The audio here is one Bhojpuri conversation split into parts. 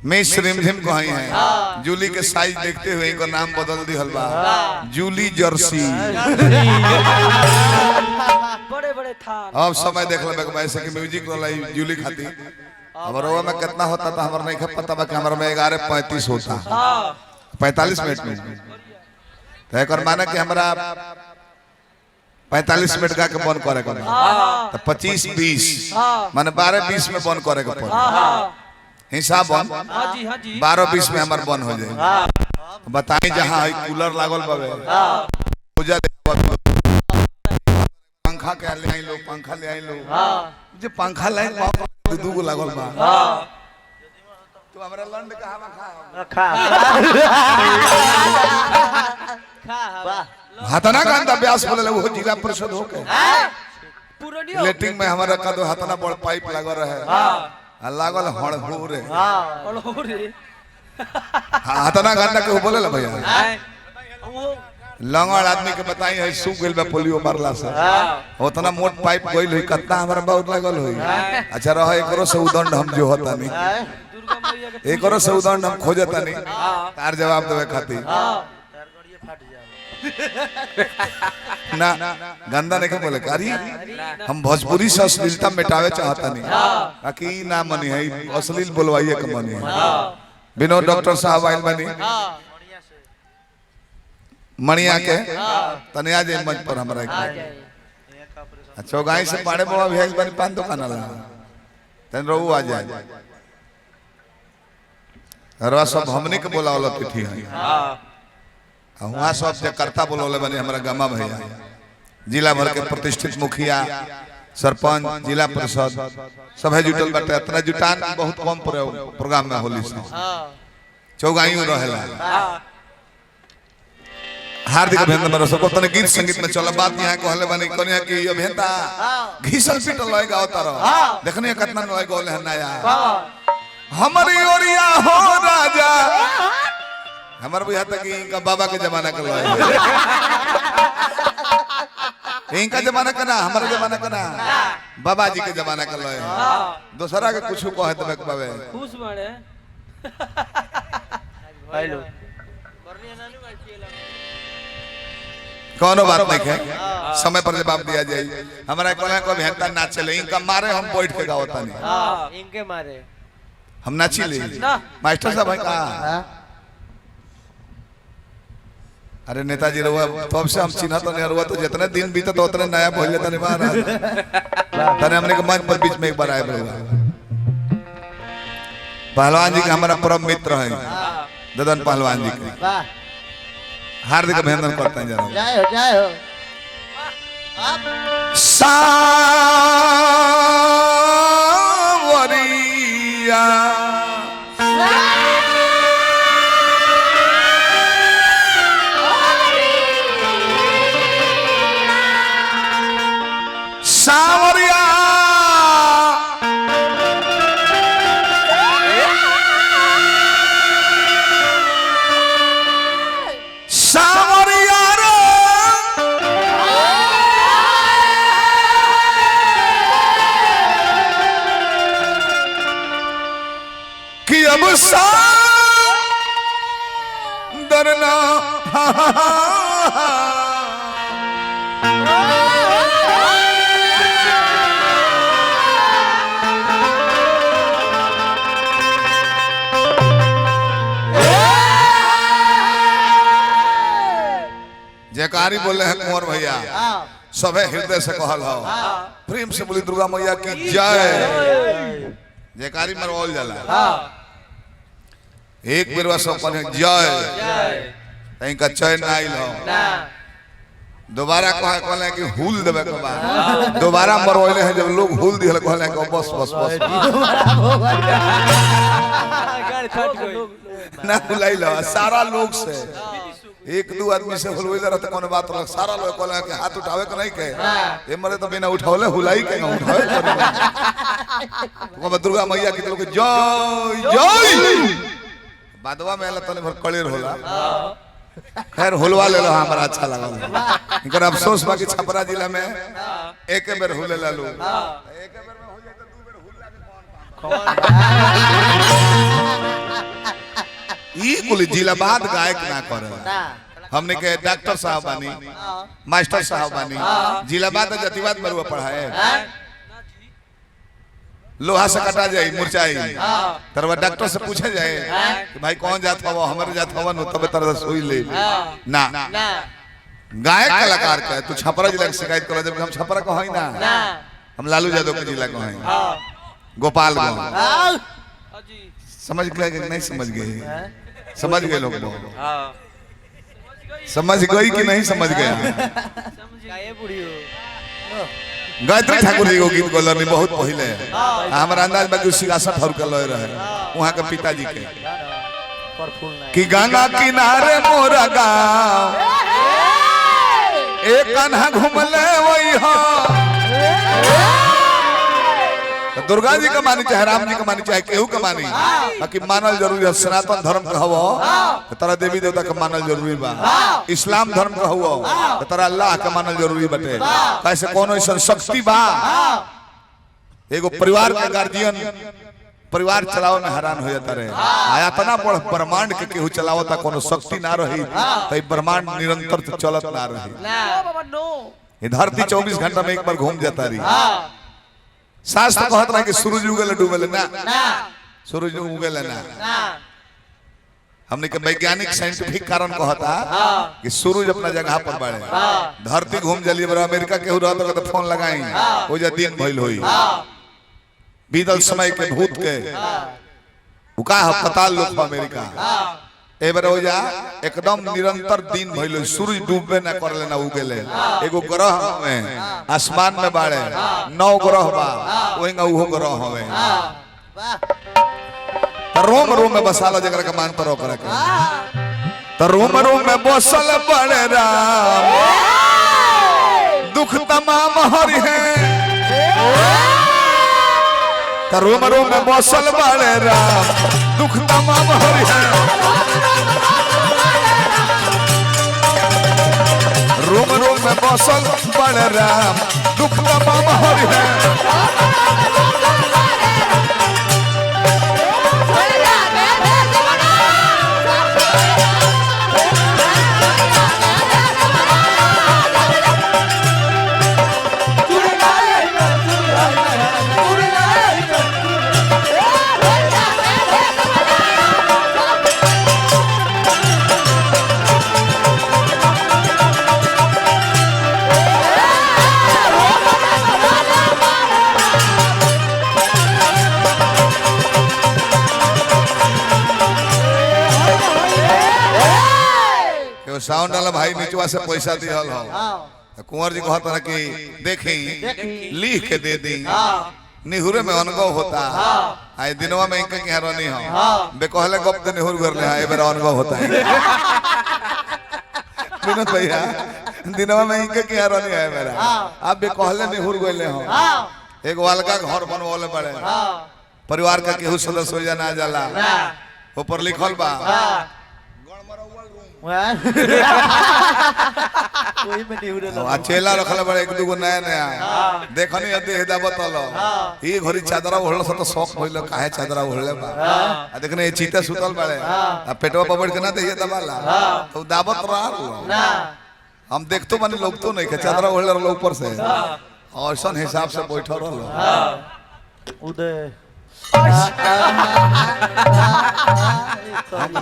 मिस रिमझिम कहीं है। जूली के साइज देखते हुए इनका नाम बदल दी हलवा जूली जर्सी। बड़े बड़े थान अब समय देख ले वैसे कि म्यूजिक वाला जूली खाती हमारा में कितना होता था हमारा नहीं पता बा कि हमारा में 11:35 होता 45 मिनट में तो एक माने कि हमारा 45 मिनट का के बंद करे तो 25-20 माने 12-20 में बंद करे के पड़े हिसाब बन 12-20 में हमार बंद हो जाए। बताई जहाँ कूलर लागल बाबे पूजा पंखा के ले आई लो पंखा ले आई लो जो पंखा लाइन दू गो लागल बा तो हमरा लंड कहां खा हतना गंदा व्यास बोले वो जिला परिषद होके लेटिंग में हमारा का दो हतना बड़ पाइप लागल रहे लागल हड़हुरे हतना गंदा के बोले ला भैया लंगड़ आदमी के बताई है सूख गेल बा पोलियो मारला से उतना मोट पाइप गइल होई कितना हमरा बहुत लागल होई। अच्छा रह एकरो से उदंड हम जो होता नहीं एकरो से उदंड हम खोजता नहीं तार जवाब देवे खातिर ना गंदा नहीं बोले कारी हम भोजपुरी से अश्लीलता मिटावे चाहता नहीं बाकी ना मनी है अश्लील बोलवाइए के मनी है। विनोद डॉक्टर साहब आइल बनी मणिया के तनिया जे मंच पर हमरा चौगाई से पाड़े बाबा भेज बनी पान दुकान ला तन रहू आ जाए हरवा सब हमनी के बोलावला तिथि है वहाँ सब जकर्ता बोलौले बने हमारा गमा भैया जिला भर के प्रतिष्ठित मुखिया सरपंच जिला परिषद सब है जुटल बाटे इतना जुटान बहुत कम प्रोग्राम में होली से चौगाइयों रहेला। हार्दिक अभिनंदन मेरा सबको तने गीत संगीत में चल बात यहाँ कहले बने कन्या की अभियंता घिसल पिटल लय गावता रहो देखने कितना लय गौले है नया हमारी ओरिया हो राजा हमार बुझा तक इनका बाबा के जमाना का लय इनका जमाना का ना हमारा जमाना का ना बाबा जी के जमाना का लय दूसरा के कुछ कह देबे के बाबे खुश बड़े हेलो कोनो बात नहीं है समय पर जवाब दिया जाए। हमारा कोला को भेंटा नाच चले इनका मारे हम बैठ के गावता नहीं इनके मारे हम नाची ले मास्टर साहब है कहा अरे नेताजी रहुआ तब से हम चिन्ह तो नहीं रहुआ तो जितने दिन बीते तो उतने नया बोल लेता नहीं बाहर तने हमने के मंच पर बीच में एक बार आए रहुआ पहलवान जी के हमारा परम मित्र है ददन पहलवान जी के हार्दिक अभिनंदन करते हैं जनाब जय हो सावरिया सावरिया सावरिया कि अब डरना जयकारी बोले हैं कुंवर भैया सबे हृदय से कहल हो प्रेम से बोली दुर्गा मैया की जय जयकारी मरवाल जाला एक बेरवा सब कहने जय इनका चैन आइल हो दोबारा कहले कि हुल देवे के बाद दोबारा मरवाइले हैं जब लोग हुल दिहल कहले कि बस बस बस ना हुलाइला सारा लोग से एक दो आदमी से हुलवेले रहते कोनो बात रख सारा लोग कहले कि हाथ उठावे के नहीं के ए मरे तो बिना उठावले हुलाई के ना उठावे को दुर्गा मैया की लोग जय जय बादवा में आला तने भर कलेर होला खैर हुलवा ले लो हमरा अच्छा लगा इनकर अफसोस बाकी छपरा जिला में एक बेर हुले ला लो एक बेर में हो जाए तो दो बेर हुल लागे कौन ई कुल जिलाबाद गायक ना करे ना हमने के डॉक्टर साहब बानी मास्टर साहब बानी जिलाबाद जतिवाद बरुआ पढ़ाए लोहा से कटा जाए मुरचाई तरवा डॉक्टर से पूछे जाए कि भाई कौन जात हवा हमारे जात हवा नो तबे तरह सोई ले ना गायक कलाकार का तू छपरा जिला की शिकायत करो जब हम छपरा को हई ना हम लालू यादव के जिला को हई गोपालगंज समझ गए कि नहीं समझ गए समझ गए लोग समझ गई कि नहीं समझ गया गायत्री ठाकुर जी को गीत गोलर नहीं बहुत पहले हमारा अंदाज में सियासत हर के लय रहे वहां के पिताजी के कि गंगा किनारे मोरा गाँव एक कान्हा घूमले वही हो दुर्गा जी का मानी चाहे राम जी का मानी चाहे केहू का मानी बाकी मानल जरूरी है सनातन धर्म का हो तारा देवी देवता का मानल जरूरी बा इस्लाम धर्म का हो तारा अल्लाह का मानल जरूरी बटे कैसे कोनो ऐसा शक्ति बा एगो परिवार का गार्जियन परिवार चलाओ में हैरान हो जाता रहे आया तना बड़ ब्रह्मांड के केहू चलावता कोनो शक्ति ना रही तो ब्रह्मांड निरंतर तो चलत ना रही ये धरती 24 घंटा में एक बार घूम जाता रही शास्त्र कहत रहा कि सूरज उगले डूबले ना सूरज उगले ना हमने के वैज्ञानिक साइंटिफिक कारण कहता कि सूरज अपना जगह पर बढ़े धरती घूम जली बड़ा अमेरिका के रहता तो फोन लगाई वो जा दिन भइल होई बीतल समय के भूत के उका पताल लोक अमेरिका ए बार हो जा एकदम निरंतर दिन भइल सूरज डूबे ना करले ना उगेले एगो ग्रह में आसमान में बाड़े 9 ग्रह बा ओहिंगा उहो ग्रह हवे त रोम रोम में बसाला जकरा के मान पर ओकरा के त रोम रोम में बसल बड़े राम दुख तमाम हरि है त रोम रोम में बसल बड़े राम दुख तमाम हरि है रोम रोम में बसल बड़े राम दुख तमाम हरि है साउंड वाला भाई नीचवा से पैसा दिहल हो कुंवर जी कहता ना कि देखी लिख के दे दी निहुरे में अनुभव होता आए दिनवा में इनके यहाँ रहनी हो बे कहले गप दे निहुर कर ले हां ए बेरा अनुभव होता है विनोद भैया दिनवा में इनके यहाँ रहनी है मेरा आप बे कहले निहुर गइले हो एक वालका घर बनवाले बड़े परिवार का केहू सदस्य हो जाना जाला ऊपर लिखल बा चेला रखल बड़े एक दुगो नया नया देखनी अते हेदा बतालो ई घरी चादरा ओढ़ल स तो शौक होइल काहे चादरा ओढ़ले बा आ देखने ये चीता सुतल बड़े आ पेटवा पकड़ के ना दे दबाला तो दावत रहा हम देखतो माने लोग तो नहीं के चादरा ओढ़ले रहल ऊपर से और सन हिसाब से बैठल रहल उदय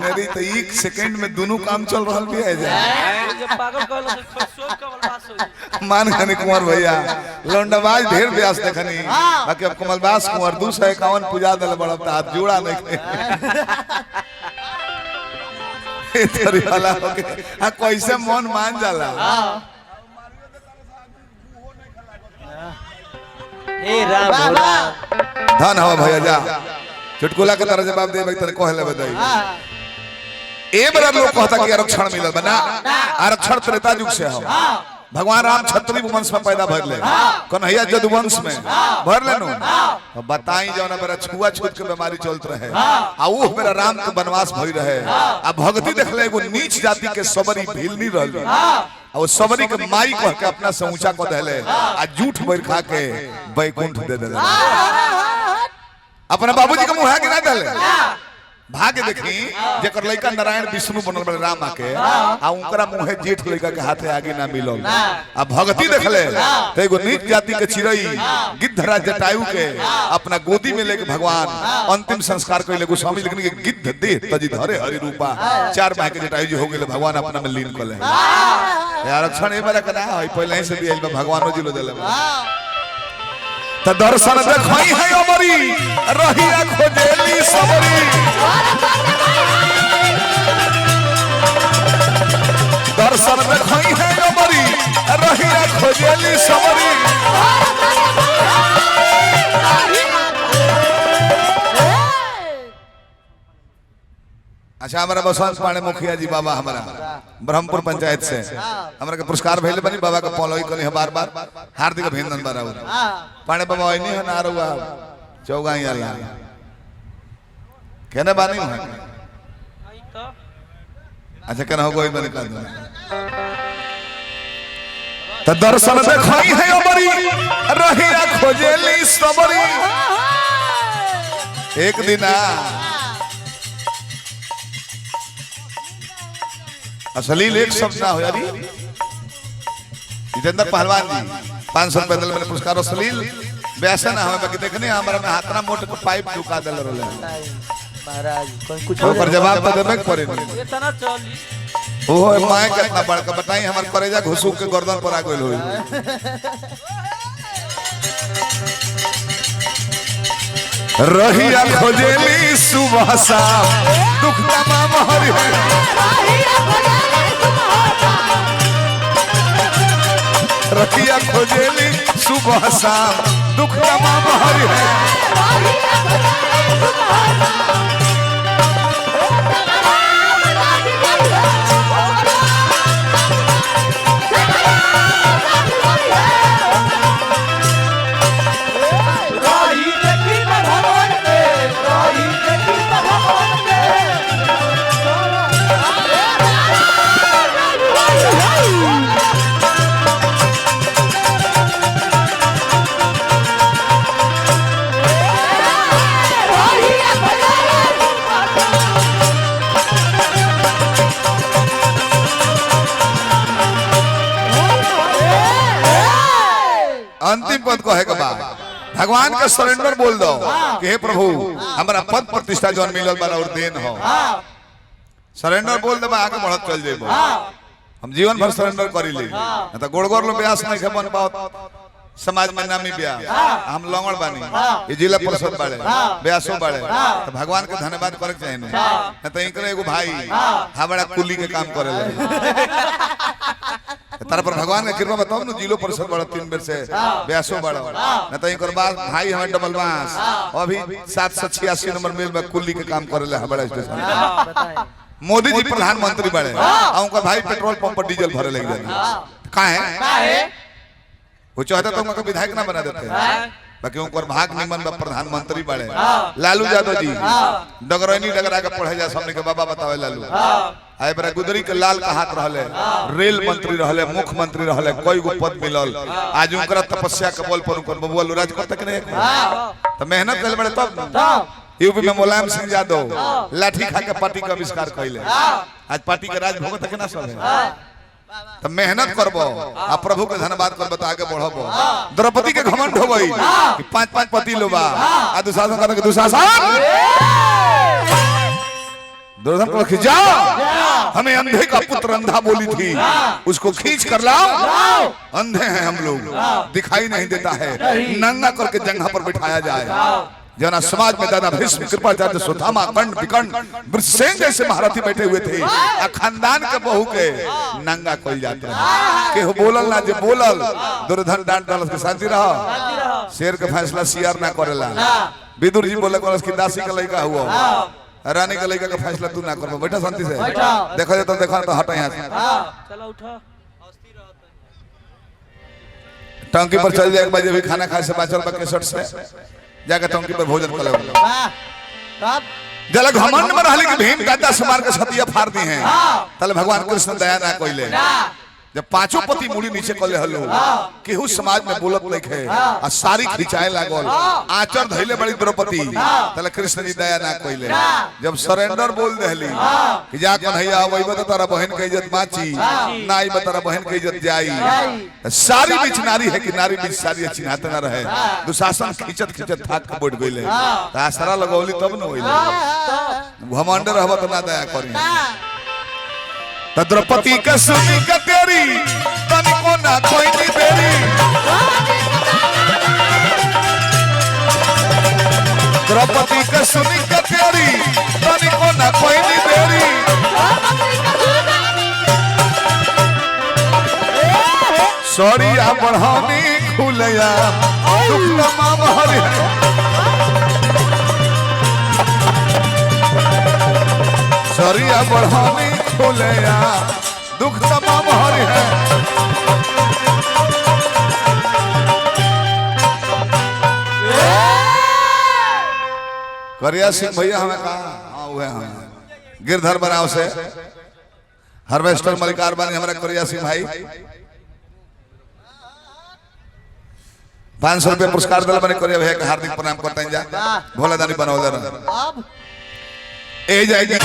मेरी तो एक सेकंड में दोनों काम चल रहा भी है मान खानी कुंवर भैया लौंडाबाज ढेर ब्यास देखनी बाकी अब कमलबास कुंवर 251 पूजा दल बड़ा हाथ जोड़ा नहीं वाला कैसे मन मान जाला धन हवा भैया जा चुटकुला के तरह जवाब दे भाई तेरे कहले बताई ए बड़ा लोग कहता कि आरक्षण मिलल बना आरक्षण त्रेता युग से हो भगवान राम क्षत्रिय वंश में पैदा भरले कन्हैया यदुवंश में भरले नु बताई जौना मेरा छुआ छूत के बीमारी चलत रहे आ वो मेरा राम के वनवास भई रहे आ भक्ति देखले एगो नीच जाति के सबरी भीलनी रहली और सबरी के माई कह के अपना से ऊंचा को देले आ झूठ बैर खा के बैकुंठ दे देले अपना बाबूजी के मुंह के ना देले भाग्य देखी जेकर लड़का नारायण विष्णु बनल बड़े राम आके आ उनकरा मुंहे जेठ लड़का के हाथे आगे ना मिलल आ भक्ति देखले तो एगो नीच जाति के चिड़ई गिद्धरा जटायु के अपना गोदी में लेके भगवान अंतिम संस्कार कइले गोस्वामी लिखने के गिद्ध देह तजी धरे हरि रूपा 4 माह के जटायु जी हो गेले भगवान अपना में लीन कले यार क्षण ए बार कना है पहले ही से भी आइल भगवानो जी लो देले त दर्शन देखई है अमरी रहिया खोजेली सबरी दर्शन देखई है अमरी रहिया खोजेली सबरी अच्छा हमारा बसंत पांडे मुखिया जी बाबा हमारा ब्रह्मपुर पंचायत से हमारा के पुरस्कार भेले बनी बाबा का पॉलोई कनी बार-बार हार्दिक अभिनंदन बराबर पांडे बाबा ओइनी है ना रुआ चौगाई आला केने बानी है अच्छा केना हो कोई बनी का त दर्शन देखई है अमरी रहिया खोजेली सबरी एक दिन असलील एक शब्द ना हो यारी जितेंद्र पहलवान जी 500 रुपए दिल मैंने पुरस्कार असलील वैसा ना हमें बाकी देखने हमारा में हाथना मोटे को पाइप ढुका दिल रोले महाराज कुछ ओकर जवाब तो देबे करे नहीं ये तना चली ओहो माय कितना बड़का बताई हमार करेजा घुसूक के गर्दन पर आ गइल होई रहिया खोजेली सुबह शाम दुख तमाम हरि रहिया खोजेली सुबह शाम दुख तमाम हरि है अंतिम पद को है कबा भगवान का सरेंडर बोल दो कि हे प्रभु हमारा पद प्रतिष्ठा जौन मिलल बा और देन हो सरेंडर बोल दे आगे बढ़त चल जेबो हम जीवन भर सरेंडर करी ले त गोड़-गोड़ लो ब्यास नहीं खबन पाओ समाज में नामी ब्याह हम लंगड़ बानी ये जिला परिषद बाड़े ब्यासों बाड़े तो भगवान के धन्यवाद करे चाहिए न त इनकर एगो भाई हमारा कुली के काम करे ले तार पर भगवान के कृपा बताओ न जिलो परिषद बड़ा 3 बेर से ब्यासों बड़ा न त इनकर बाद भाई हमें डबल बांस अभी 786 नंबर मेल में कुली के काम करे ले हमारा स्टेशन मोदी जी प्रधानमंत्री बड़े उनका भाई पेट्रोल पंप पर डीजल भरे लग जाए कहाँ है वो चाहता तो उनका विधायक ना बना देते बाकी उनकर भाग निमन प्रधानमंत्री बड़े लालू यादव जी डगरैनी डगरा के पढ़े जा सामने के बाबा बतावे लालू आए बरा गुदरी के लाल का हाथ रहले रेल मंत्री रहले मुख्यमंत्री रहले कोई गो पद मिलल आज उनकर तपस्या के बल पर उनकर बबुआ लुराज करते कि नहीं तो मेहनत कर बड़े तब यूपी में मुलायम सिंह यादव लाठी खा के पार्टी का आविष्कार कैले आज पार्टी के राज भोगत के ना सब है तो मेहनत करबो आ प्रभु के धन्यवाद करबो तो आगे बढ़बो द्रौपदी के घमंड हो गई कि 5-5 पति लोबा आ दुशासन करके दुशासन दुर्योधन को खिंचा हमें अंधे का पुत्र अंधा बोली थी उसको खींच कर लाओ अंधे हैं हम लोग दिखाई नहीं देता है नंगा करके जंघा पर बिठाया जाए जना समाज में दादा भीष्म कृपाचार्य सुदामा कंड विकंड वृषसेन जैसे महारथी बैठे हुए थे आ खानदान के बहू के नंगा कोई जाते हैं के बोलल ना जे बोलल दुर्योधन डांट डालस के शांति रहो शेर के फैसला सियार ना करेला विदुर जी बोले कोलस की दासी का लड़का हुआ रानी का लड़का का फैसला तू ना करबो बैठा शांति से देखो तो देखो तो हटा यहां से चलो उठो टंकी पर चल जाए एक बजे भी खाना खाए से बाचल बा 61 से जाके टंकी पर भोजन कर ले कब जल घमंड में रहले कि भीम गदा से मार के छतिया फाड़ दी हैं तले भगवान कृष्ण दया ना कोइले जब पांचों पति मुड़ी नीचे कले हलो केहू समाज में बोलत नहीं खे आ सारी खिंचाए लागल आचर धइले बड़ी द्रौपदी तले कृष्ण जी दया ना कोइले जब सरेंडर बोल देहली कि जा कन्हैया वही बता तारा बहन के इज्जत बाची ना आई बता तारा बहन के इज्जत जाई सारी बीच नारी है कि नारी बीच सारी चिन्हात ना रहे दुशासन खिंचत खिंचत थाक के बैठ गइले त आसरा लगौली तब न होइले घमंड रहबत ना दया करी द्रौपदी का सुनी का तेरी तनिको ना कोई नहीं देरी द्रौपदी का सुनी का तेरी तनिको ना कोई नहीं देरी सॉरी आ बढ़ानी खुलया दुख तमाम हरे सॉरी आ बढ़ानी खुलया दुख तमाम हरि है करिया सिंह भैया हमें कहा हाँ हुए हम गिरधर बनाव से हार्वेस्टर मलिकार बानी हमारा करिया सिंह भाई 500 रुपये पुरस्कार दिल बने करिया भैया का हार्दिक प्रणाम करते हैं जा भोला दानी बनौले रह ए जाएगी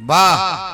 वाह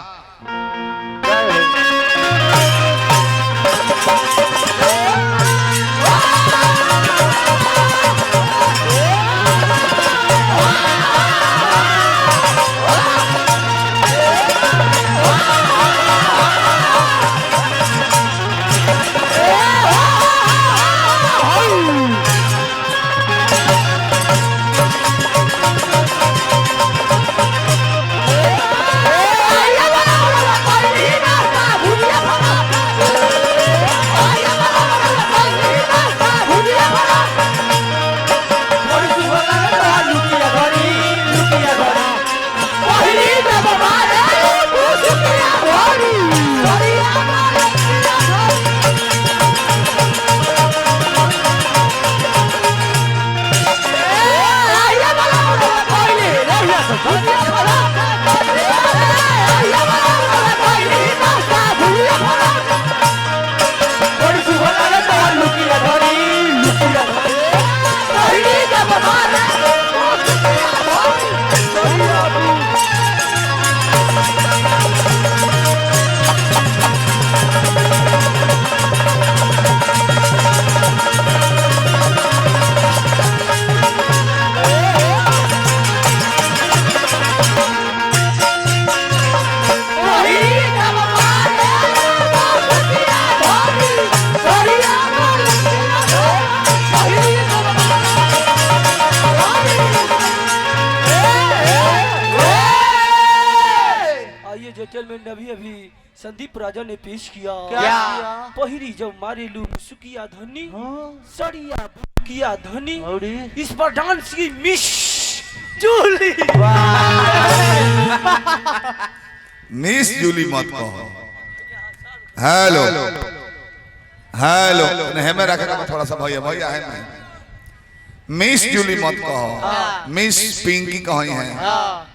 अभी संदीप राजा ने पेश किया क्या पहिरी जब मारे लू सुकिया धनी सड़िया किया धनी इस पर डांस की मिस जूली मिस जूली मत कहो हेलो हेलो नहीं मैं रखेगा थोड़ा सा भैया भैया है मैं मिस जूली मत कहो मिस पिंकी कहीं है